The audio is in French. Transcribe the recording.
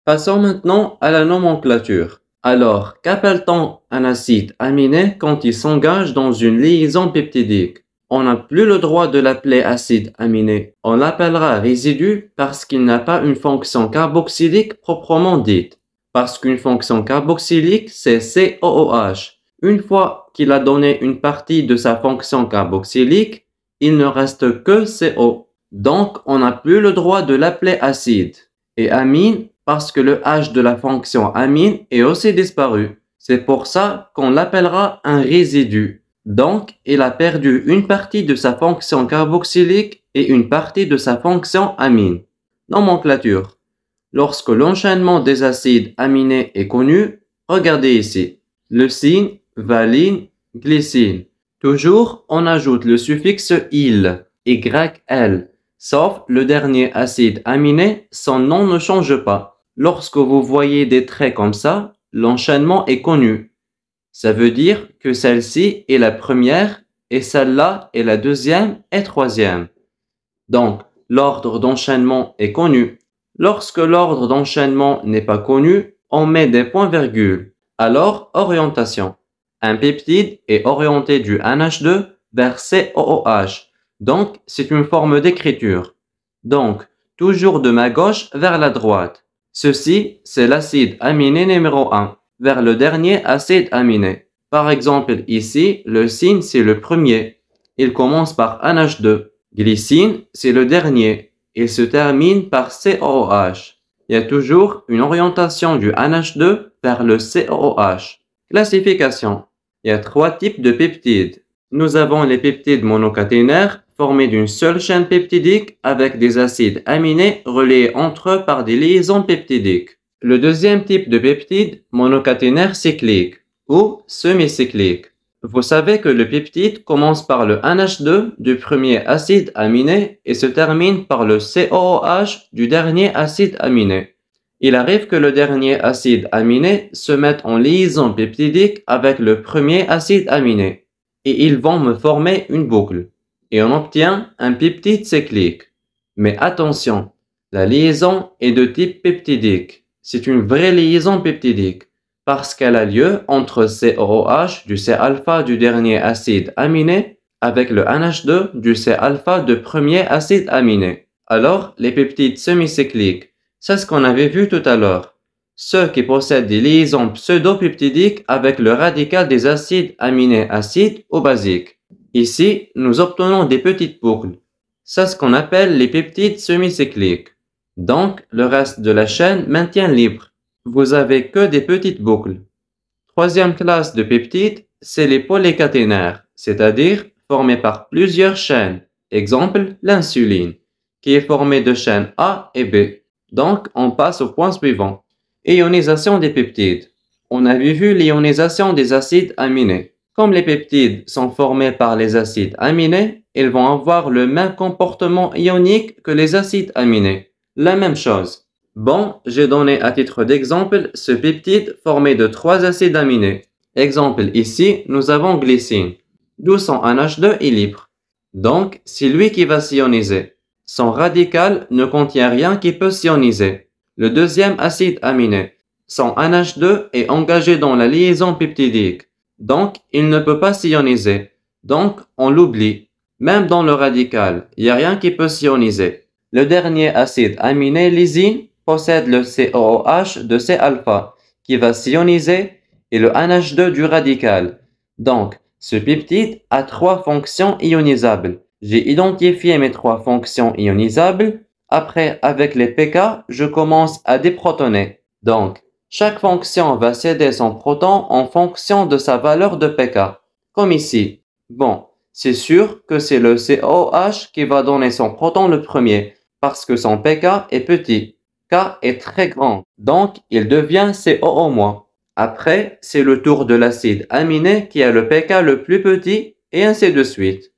Passons maintenant à la nomenclature. Alors, qu'appelle-t-on un acide aminé quand il s'engage dans une liaison peptidique? On n'a plus le droit de l'appeler acide aminé. On l'appellera résidu parce qu'il n'a pas une fonction carboxylique proprement dite. Parce qu'une fonction carboxylique, c'est COOH. Une fois qu'il a donné une partie de sa fonction carboxylique, il ne reste que CO. Donc, on n'a plus le droit de l'appeler acide. Et amine, parce que le H de la fonction amine est aussi disparu. C'est pour ça qu'on l'appellera un résidu. Donc, il a perdu une partie de sa fonction carboxylique et une partie de sa fonction amine. Nomenclature. Lorsque l'enchaînement des acides aminés est connu, regardez ici. Leucine, valine, glycine. Toujours, on ajoute le suffixe il, YL. Sauf le dernier acide aminé, son nom ne change pas. Lorsque vous voyez des traits comme ça, l'enchaînement est connu. Ça veut dire que celle-ci est la première et celle-là est la deuxième et troisième. Donc, l'ordre d'enchaînement est connu. Lorsque l'ordre d'enchaînement n'est pas connu, on met des points-virgules. Alors, orientation. Un peptide est orienté du NH2 vers COOH. Donc, c'est une forme d'écriture. Donc, toujours de ma gauche vers la droite. Ceci, c'est l'acide aminé numéro 1, vers le dernier acide aminé. Par exemple, ici, leucine, c'est le premier. Il commence par NH2. Glycine, c'est le dernier. Il se termine par COOH. Il y a toujours une orientation du NH2 vers le COOH. Classification. Il y a 3 types de peptides. Nous avons les peptides monocaténaires formés d'une seule chaîne peptidique avec des acides aminés reliés entre eux par des liaisons peptidiques. Le deuxième type de peptide monocaténaire cyclique ou semi-cyclique. Vous savez que le peptide commence par le NH2 du premier acide aminé et se termine par le COOH du dernier acide aminé. Il arrive que le dernier acide aminé se mette en liaison peptidique avec le premier acide aminé et ils vont me former une boucle et on obtient un peptide cyclique. Mais attention, la liaison est de type peptidique. C'est une vraie liaison peptidique parce qu'elle a lieu entre COOH du C-alpha du dernier acide aminé avec le NH2 du C-alpha de premier acide aminé. Alors, les peptides semi-cycliques, c'est ce qu'on avait vu tout à l'heure. Ceux qui possèdent des liaisons pseudo-peptidiques avec le radical des acides aminés acides ou basiques. Ici, nous obtenons des petites boucles. C'est ce qu'on appelle les peptides semi-cycliques. Donc, le reste de la chaîne maintient libre. Vous avez que des petites boucles. Troisième classe de peptides, c'est les polycaténaires, c'est-à-dire formés par plusieurs chaînes. Exemple, l'insuline, qui est formée de chaînes A et B. Donc, on passe au point suivant. Ionisation des peptides. On avait vu l'ionisation des acides aminés. Comme les peptides sont formés par les acides aminés, ils vont avoir le même comportement ionique que les acides aminés. La même chose. Bon, j'ai donné à titre d'exemple ce peptide formé de 3 acides aminés. Exemple ici, nous avons glycine, d'où son NH2 est libre. Donc, c'est lui qui va s'ioniser. Son radical ne contient rien qui peut s'ioniser. Le deuxième acide aminé, son NH2 est engagé dans la liaison peptidique. Donc, il ne peut pas s'ioniser. Donc, on l'oublie. Même dans le radical, il n'y a rien qui peut s'ioniser. Le dernier acide aminé, lysine, possède le COOH de C-alpha qui va s'ioniser et le NH2 du radical. Donc, ce peptide a 3 fonctions ionisables. J'ai identifié mes 3 fonctions ionisables. Après, avec les pK, je commence à déprotoner. Donc, chaque fonction va céder son proton en fonction de sa valeur de pK. Comme ici. Bon, c'est sûr que c'est le COOH qui va donner son proton le premier, parce que son pK est petit. K est très grand, donc il devient COO-. Après, c'est le tour de l'acide aminé qui a le pK le plus petit, et ainsi de suite.